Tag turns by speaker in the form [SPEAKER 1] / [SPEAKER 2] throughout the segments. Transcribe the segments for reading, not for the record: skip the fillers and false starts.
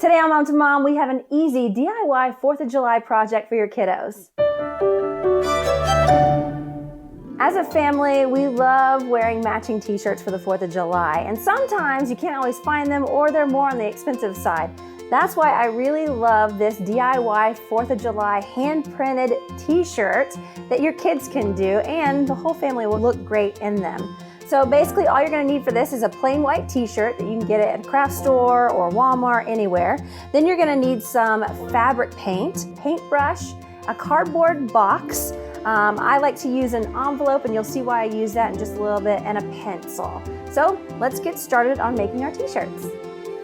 [SPEAKER 1] Today on Mom to Mom, we have an easy DIY 4th of July project for your kiddos. As a family, we love wearing matching t-shirts for the 4th of July, and sometimes you can't always find them or they're more on the expensive side. That's why I really love this DIY 4th of July hand-printed t-shirt that your kids can do, and the whole family will look great in them. So basically all you're gonna need for this is a plain white t-shirt that you can get at a craft store or Walmart, anywhere. Then you're gonna need some fabric paint, paintbrush, a cardboard box. I like to use an envelope, and you'll see why I use that in just a little bit, and a pencil. So let's get started on making our t-shirts.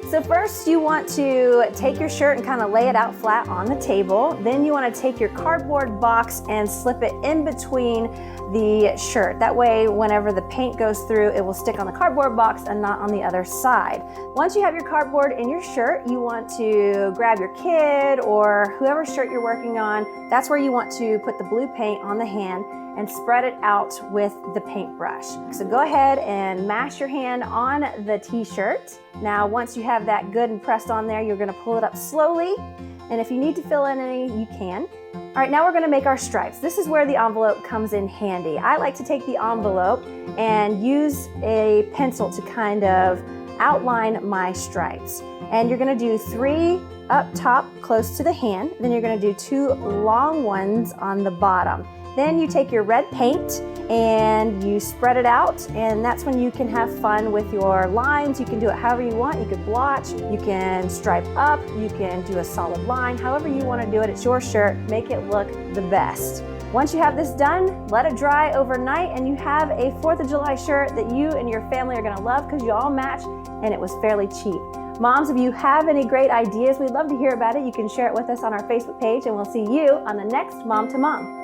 [SPEAKER 1] So first you want to take your shirt and kind of lay it out flat on the table. Then you want to take your cardboard box and slip it in between the shirt. That way, whenever the paint goes through, it will stick on the cardboard box and not on the other side. Once you have your cardboard in your shirt, you want to grab your kid or whoever shirt you're working on. That's where you want to put the blue paint on the hand and spread it out with the paintbrush. So go ahead and mash your hand on the t-shirt. Now, once you have that good and pressed on there, you're gonna pull it up slowly. And if you need to fill in any, you can. All right, now we're gonna make our stripes. This is where the envelope comes in handy. I like to take the envelope and use a pencil to kind of outline my stripes. And you're gonna do 3 up top close to the hand, then you're gonna do 2 long ones on the bottom. Then you take your red paint and you spread it out, and that's when you can have fun with your lines. You can do it however you want. You could blotch, you can stripe up, you can do a solid line. However you want to do it, it's your shirt. Make it look the best. Once you have this done, let it dry overnight, and you have a 4th of July shirt that you and your family are going to love because you all match, and it was fairly cheap. Moms, if you have any great ideas, we'd love to hear about it. You can share it with us on our Facebook page, and we'll see you on the next Mom to Mom.